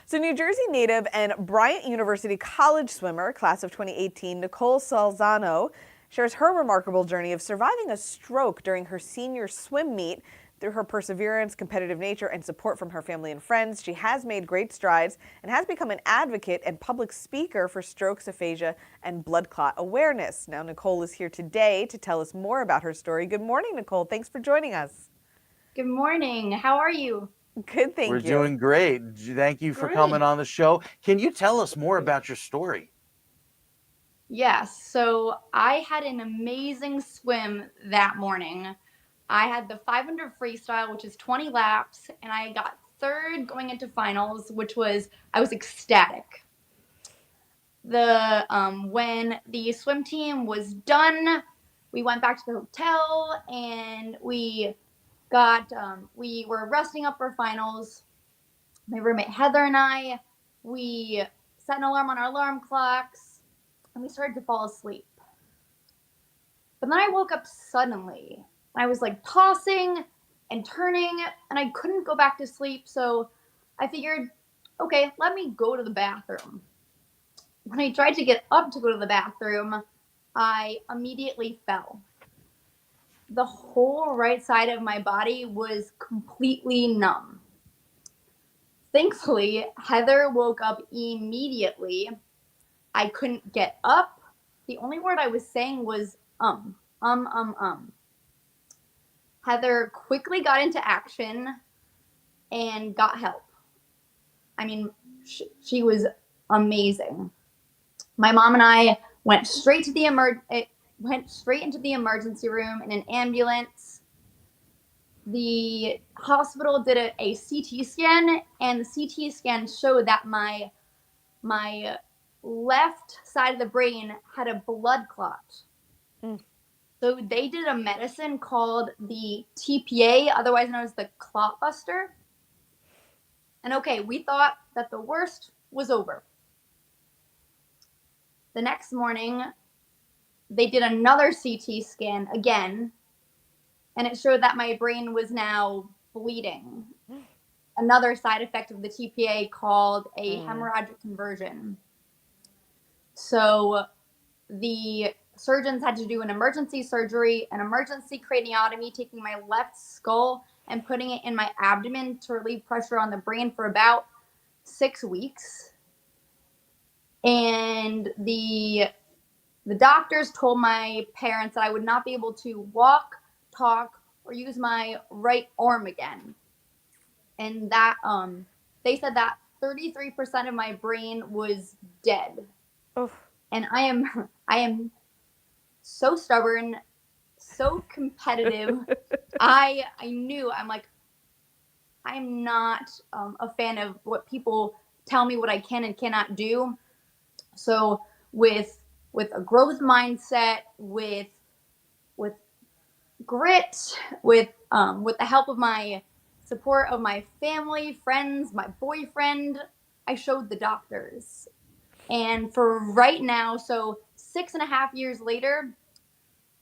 So New Jersey native and Bryant University college swimmer, class of 2018, Nicole Salzano, shares her remarkable journey of surviving a stroke during her senior swim meet. Through her perseverance, competitive nature, and support from her family and friends, she has made great strides and has become an advocate and public speaker for strokes, aphasia, and blood clot awareness. Now, Nicole is here today to tell us more about her story. Good morning, Nicole. Thanks for joining us. Good morning. How are you? Good, We're thank you. doing great. Thank you for coming Great. on the show. Can you tell us more about your story? Yes. So I had an amazing swim that morning. I had the 500 freestyle, which is 20 laps, and I got third going into finals, I was ecstatic. When the swim team was done, we went back to the hotel and we were resting up for finals. My roommate Heather and I, we set an alarm on our alarm clocks and we started to fall asleep. But then I woke up suddenly. I was like tossing and turning and I couldn't go back to sleep. So I figured, okay, let me go to the bathroom. When I tried to get up to go to the bathroom, I immediately fell. The whole right side of my body was completely numb. Thankfully, Heather woke up immediately. I couldn't get up. The only word I was saying was um. Heather quickly got into action and got help. I mean, she was amazing. My mom and I went straight to the went straight into the emergency room in an ambulance. The hospital did a CT scan, and the CT scan showed that my left side of the brain had a blood clot. Mm. So they did a medicine called the TPA, otherwise known as the clot buster. And okay, we thought that the worst was over. The next morning, they did another CT scan again, and it showed that my brain was now bleeding. Another side effect of the TPA called a hemorrhagic conversion. So the surgeons had to do an emergency surgery, an emergency craniotomy, taking my left skull and putting it in my abdomen to relieve pressure on the brain for about 6 weeks. And the doctors told my parents that I would not be able to walk, talk, or use my right arm again. And that they said that 33% of my brain was dead. Oof. And I am so stubborn, so competitive. I knew, I'm like, I'm not a fan of what people tell me what I can and cannot do. So with a growth mindset, with grit, with the help of my support of my family, friends, my boyfriend, I showed the doctors. And for right now, so 6.5 years later,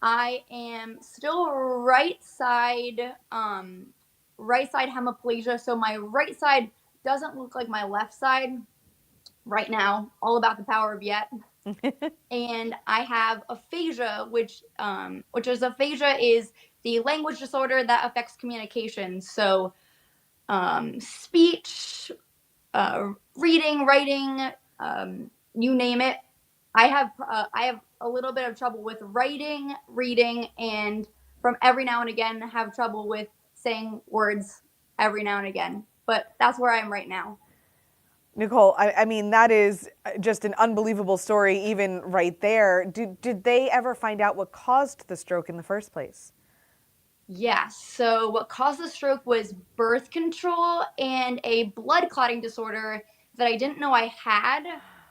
I am still right side hemiplegia. So my right side doesn't look like my left side right now. All about the power of yet. And I have aphasia, which is aphasia is the language disorder that affects communication. So speech, reading, writing, you name it. I have a little bit of trouble with writing, reading, and from every now and again have trouble with saying words every now and again. But that's where I am right now. Nicole, I mean, that is just an unbelievable story, even right there. Did they ever find out what caused the stroke in the first place? Yes. So what caused the stroke was birth control and a blood clotting disorder that I didn't know I had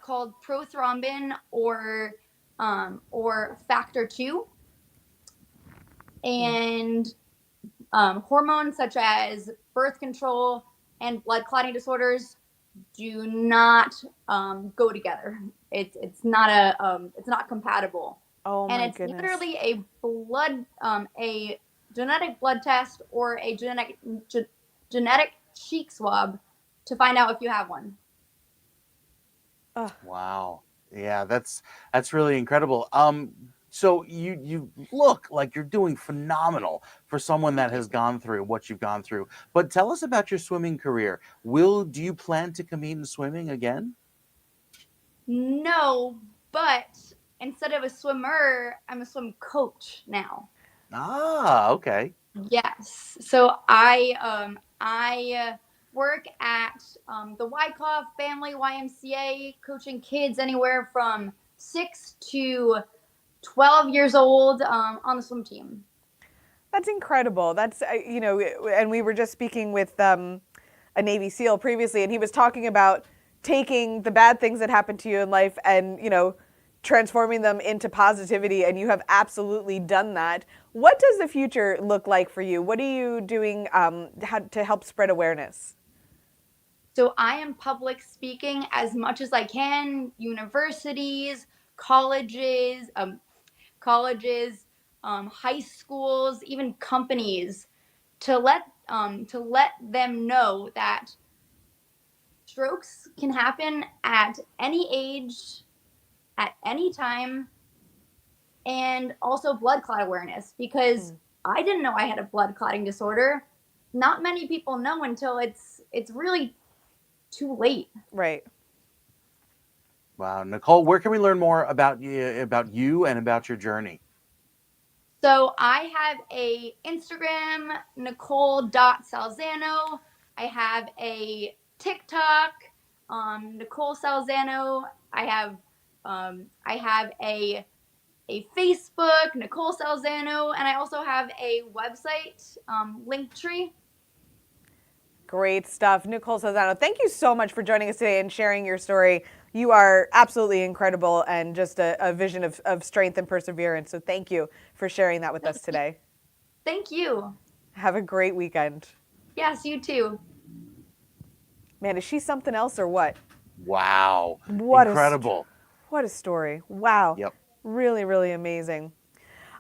called prothrombin or factor 2, and hormones such as birth control and blood clotting disorders do not go together. It's not compatible, Oh and my it's goodness. literally a genetic blood test or a genetic cheek swab to find out if you have one. Wow. Yeah, that's really incredible. So you look like you're doing phenomenal for someone that has gone through what you've gone through. But tell us about your swimming career. Do you plan to compete in swimming again? No, but instead of a swimmer, I'm a swim coach now. Ah, okay. Yes. So I work at the Wyckoff Family YMCA, coaching kids anywhere from 6 to 12 years old on the swim team. That's incredible. That's, and we were just speaking with a Navy SEAL previously, and he was talking about taking the bad things that happened to you in life and, transforming them into positivity, and you have absolutely done that. What does the future look like for you? What are you doing to help spread awareness? So I am public speaking as much as I can, universities, colleges, colleges, high schools, even companies, to let them know that strokes can happen at any age, at any time, and also blood clot awareness, because I didn't know I had a blood clotting disorder. Not many people know until it's really too late. Right. Wow, Nicole, where can we learn more about you and about your journey? So I have a Instagram, Nicole.Salzano. I have a TikTok, Nicole Salzano. I have a Facebook, Nicole Salzano, and I also have a website, Linktree. Great stuff. Nicole Salzano, thank you so much for joining us today and sharing your story. You are absolutely incredible and just a vision of strength and perseverance. So thank you for sharing that with us today. Thank you. Have a great weekend. Yes, you too. Man, is she something else or what? Wow. What Incredible. what a story. Wow. Yep. Really, really amazing.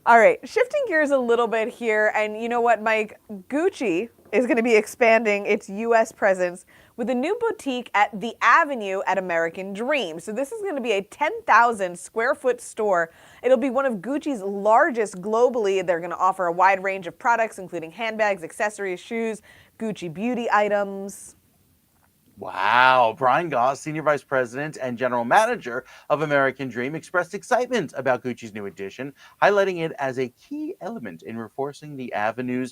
All right, shifting gears a little bit here, and you know what, Mike? Gucci is going to be expanding its U.S. presence with a new boutique at the Avenue at American Dream. So this is going to be a 10,000 square foot store. It'll be one of Gucci's largest globally. They're going to offer a wide range of products, including handbags, accessories, shoes, Gucci beauty items. Wow. Brian Goss, Senior Vice President and General Manager of American Dream, expressed excitement about Gucci's new addition, highlighting it as a key element in reinforcing the Avenue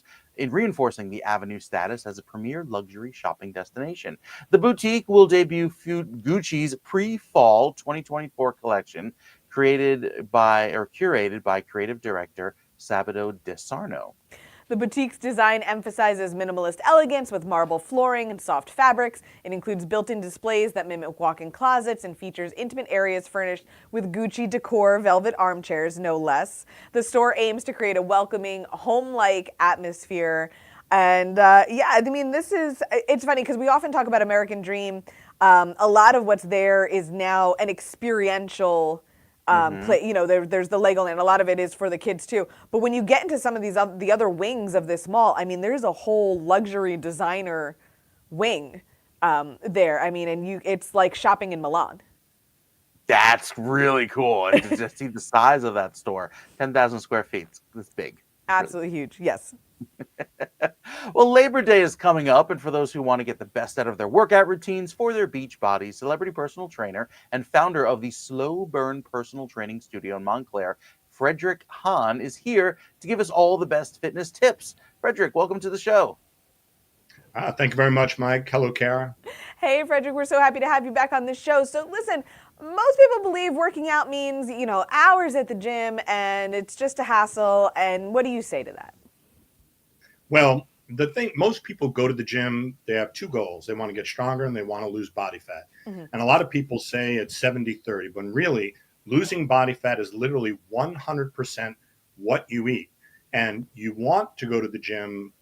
status as a premier luxury shopping destination. The boutique will debut Gucci's pre-fall 2024 collection, curated by creative director Sabato De Sarno. The boutique's design emphasizes minimalist elegance with marble flooring and soft fabrics. It includes built-in displays that mimic walk-in closets and features intimate areas furnished with Gucci decor, velvet armchairs, no less. The store aims to create a welcoming, home-like atmosphere. And it's funny because we often talk about American Dream. A lot of what's there is now an experiential there's the Legoland. A lot of it is for the kids too. But when you get into some of the other wings of this mall, I mean, there's a whole luxury designer wing there. I mean, it's like shopping in Milan. That's really cool. And to just see the size of that store, 10,000 square feet. It's big. Absolutely huge. Yes. Well, Labor Day is coming up, and for those who want to get the best out of their workout routines for their beach bodies, celebrity personal trainer and founder of the Slow Burn Personal Training Studio in Montclair, Frederick Hahn, is here to give us all the best fitness tips. Frederick, welcome to the show. Thank you very much, Mike. Hello, Kara. Hey, Frederick, we're so happy to have you back on the show. So listen, most people believe working out means, hours at the gym and it's just a hassle. And what do you say to that? Well, the thing, most people go to the gym, they have two goals. They want to get stronger and they want to lose body fat. And a lot of people say it's 70-30, when really losing body fat is literally 100% what you eat. And you want to go to the gym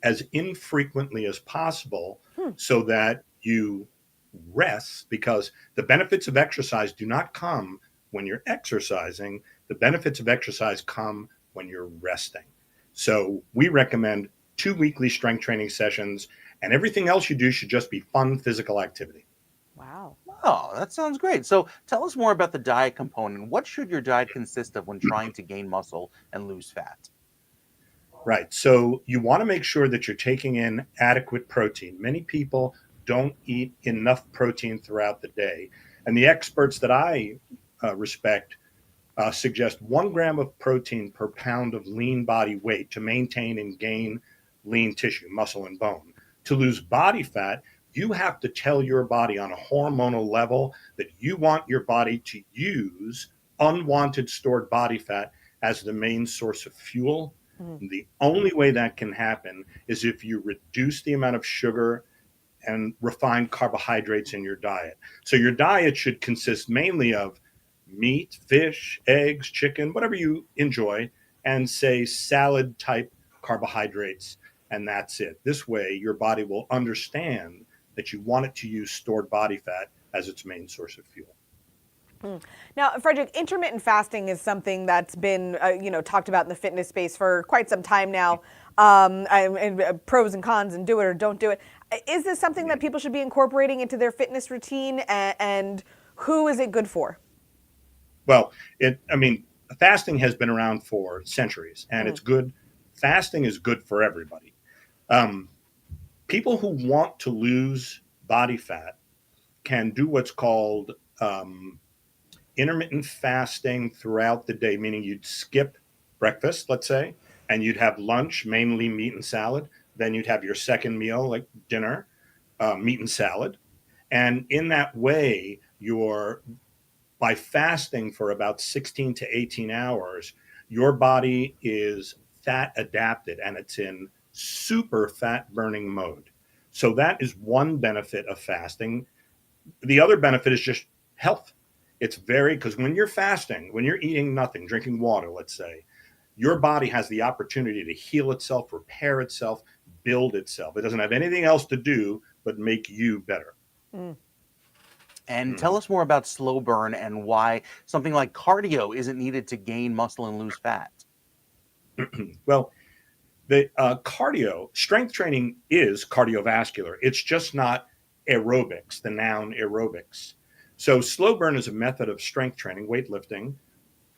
as infrequently as possible so that you rest, because the benefits of exercise do not come when you're exercising. The benefits of exercise come when you're resting. So we recommend 2 weekly strength training sessions, and everything else you do should just be fun physical activity. Wow. Oh, that sounds great. So tell us more about the diet component. What should your diet consist of when trying to gain muscle and lose fat? Right. So you want to make sure that you're taking in adequate protein. Many people don't eat enough protein throughout the day. And the experts that I respect suggest 1 gram of protein per pound of lean body weight to maintain and gain lean tissue, muscle, and bone. To lose body fat, you have to tell your body on a hormonal level that you want your body to use unwanted stored body fat as the main source of fuel. The only way that can happen is if you reduce the amount of sugar and refined carbohydrates in your diet. So your diet should consist mainly of meat, fish, eggs, chicken, whatever you enjoy, and say salad type carbohydrates, and that's it. This way, your body will understand that you want it to use stored body fat as its main source of fuel. Now, Frederick, intermittent fasting is something that's been, talked about in the fitness space for quite some time now. And pros and cons, and do it or don't do it. Is this something that people should be incorporating into their fitness routine, and who is it good for? Well, fasting has been around for centuries, and it's good. Fasting is good for everybody. People who want to lose body fat can do what's called intermittent fasting throughout the day, meaning you'd skip breakfast, let's say, and you'd have lunch, mainly meat and salad. Then you'd have your second meal, like dinner, meat and salad. And in that way, by fasting for about 16 to 18 hours, your body is fat adapted and it's in super fat burning mode. So that is one benefit of fasting. The other benefit is just health. Because when you're fasting, when you're eating nothing, drinking water, let's say, your body has the opportunity to heal itself, repair itself, build itself. It doesn't have anything else to do but make you better. And tell us more about slow burn and why something like cardio isn't needed to gain muscle and lose fat. Well, the strength training is cardiovascular. It's just not aerobics, the noun aerobics. So slow burn is a method of strength training, weightlifting,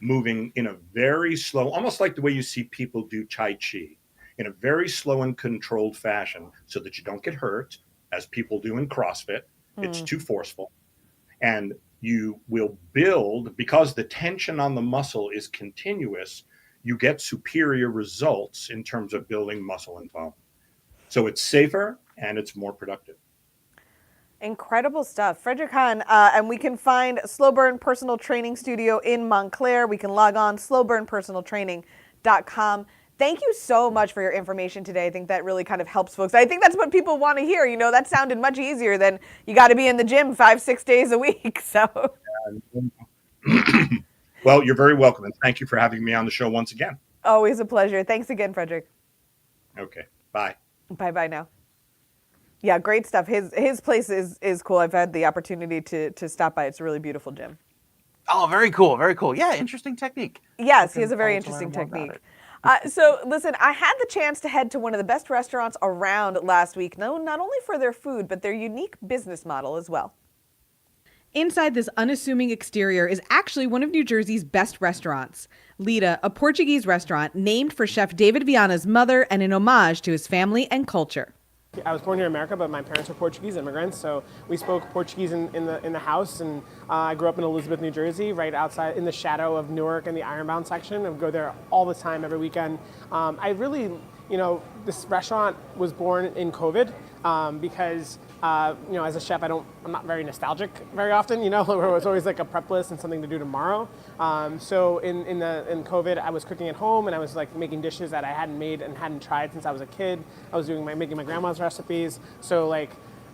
moving in a very slow, almost like the way you see people do Tai Chi, in a very slow and controlled fashion so that you don't get hurt, as people do in CrossFit. It's too forceful. And you will build, because the tension on the muscle is continuous, you get superior results in terms of building muscle and bone. So it's safer and it's more productive. Incredible stuff. Frederick Hahn, and we can find Slow Burn Personal Training Studio in Montclair. We can log on slowburnpersonaltraining.com. Thank you so much for your information today. I think that really kind of helps folks. I think that's what people want to hear. That sounded much easier than you got to be in the gym 5-6 days a week. So, well, you're very welcome. And thank you for having me on the show once again. Always a pleasure. Thanks again, Frederick. Okay. Bye. Bye-bye now. Yeah, great stuff. His place is cool. I've had the opportunity to stop by. It's a really beautiful gym. Oh, very cool. Very cool. Yeah, interesting technique. Yes, he has a very interesting technique. So listen, I had the chance to head to one of the best restaurants around last week, known not only for their food, but their unique business model as well. Inside this unassuming exterior is actually one of New Jersey's best restaurants, Lida, a Portuguese restaurant named for Chef David Viana's mother and an homage to his family and culture. I was born here in America, but my parents are Portuguese immigrants, so we spoke Portuguese in the house, and I grew up in Elizabeth, New Jersey, right outside in the shadow of Newark and the Ironbound section. I would go there all the time, every weekend. I really, this restaurant was born in COVID because As a chef, I'm not very nostalgic very often. Where it's always like a prep list and something to do tomorrow. So in COVID, I was cooking at home and I was like making dishes that I hadn't made and hadn't tried since I was a kid. I was making my grandma's recipes. So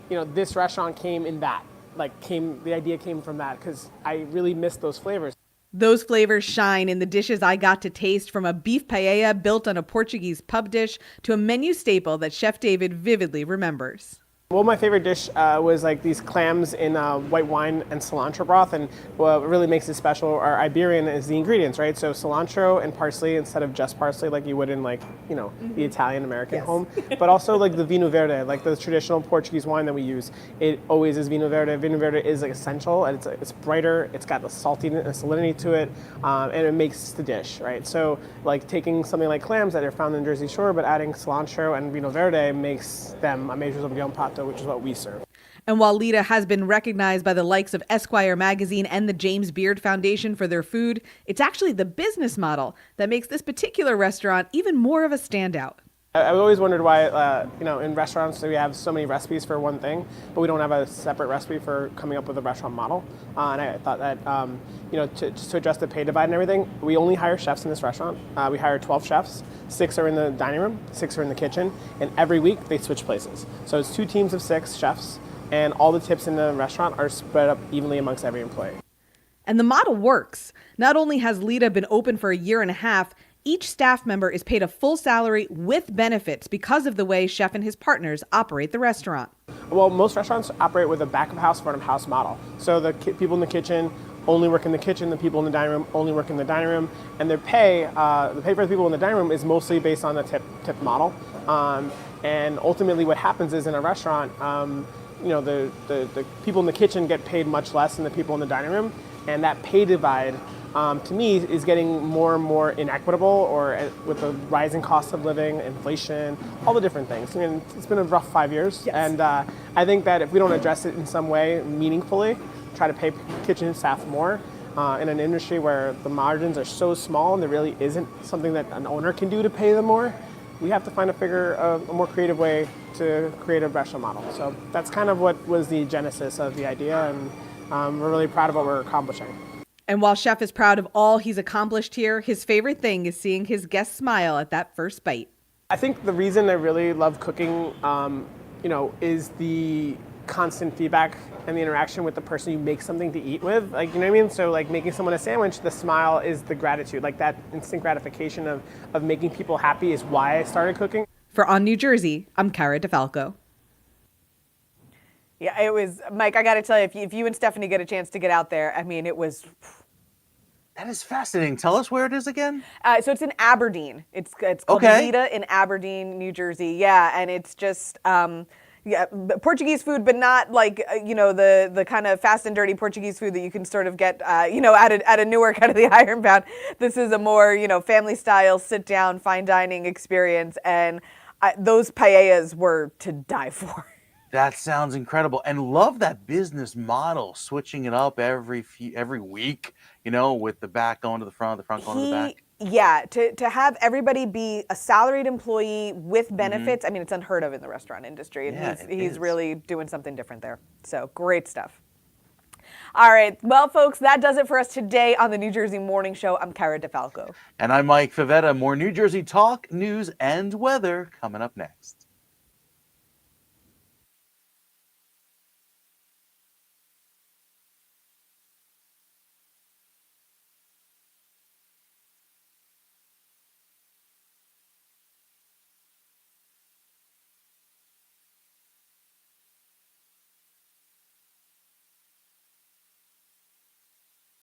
this restaurant came in that. The idea came from that because I really missed those flavors. Those flavors shine in the dishes I got to taste, from a beef paella built on a Portuguese pub dish to a menu staple that Chef David vividly remembers. Well, my favorite dish was like these clams in white wine and cilantro broth, and what really makes it special or Iberian is the ingredients, right? So cilantro and parsley instead of just parsley, like you would in the Italian American home, but also like the vino verde, like the traditional Portuguese wine that we use. It always is vino verde. Vino verde is like essential, and it's brighter. It's got the saltiness and salinity to it, and it makes the dish, right? So like taking something like clams that are found in Jersey Shore, but adding cilantro and vino verde makes them a major pato, which is what we serve. And while Lita has been recognized by the likes of Esquire magazine and the James Beard Foundation for their food, it's actually the business model that makes this particular restaurant even more of a standout. I've always wondered why, in restaurants we have so many recipes for one thing, but we don't have a separate recipe for coming up with a restaurant model. And I thought that, to address the pay divide and everything, we only hire chefs in this restaurant. We hire 12 chefs. 6 are in the dining room, 6 are in the kitchen, and every week they switch places. So it's 2 teams of 6 chefs, and all the tips in the restaurant are spread up evenly amongst every employee. And the model works. Not only has Lita been open for a year and a half, each staff member is paid a full salary with benefits because of the way Chef and his partners operate the restaurant. Well, most restaurants operate with a back of house, front of house model. So the people in the kitchen only work in the kitchen, the people in the dining room only work in the dining room, and the pay for the people in the dining room is mostly based on the tip model. And ultimately what happens is in a restaurant, the people in the kitchen get paid much less than the people in the dining room, and that pay divide to me is getting more and more inequitable, or with the rising cost of living, inflation, all the different things. I mean, it's been a rough 5 years, yes. And I think that if we don't address it in some way meaningfully, try to pay kitchen staff more in an industry where the margins are so small and there really isn't something that an owner can do to pay them more, we have to find a more creative way to create a restaurant model. So that's kind of what was the genesis of the idea, and we're really proud of what we're accomplishing. And while Chef is proud of all he's accomplished here, his favorite thing is seeing his guests smile at that first bite. I think the reason I really love cooking, is the constant feedback and the interaction with the person you make something to eat with. Like, you know what I mean? So like making someone a sandwich, the smile is the gratitude. Like that instant gratification of making people happy is why I started cooking. For On New Jersey, I'm Cara DeFalco. Yeah, it was, Mike, I got to tell you, if you and Stephanie get a chance to get out there, I mean, it was... That is fascinating. Tell us where it is again. So it's in Aberdeen. It's called Okay. Lita in Aberdeen, New Jersey. Yeah, and it's just... Portuguese food, but not like, the kind of fast and dirty Portuguese food that you can sort of get, at a Newark out of the Ironbound. This is a more, family style, sit down, fine dining experience. And those paellas were to die for. That sounds incredible, and love that business model, switching it up every week, with the back going to the front going to the back. Yeah, to have everybody be a salaried employee with benefits, I mean, it's unheard of in the restaurant industry, and Yeah, he's really doing something different there. So great stuff. All right, well, folks, that does it for us today on the New Jersey Morning Show. I'm Cara DeFalco. And I'm Mike Favetta. More New Jersey talk, news, and weather coming up next.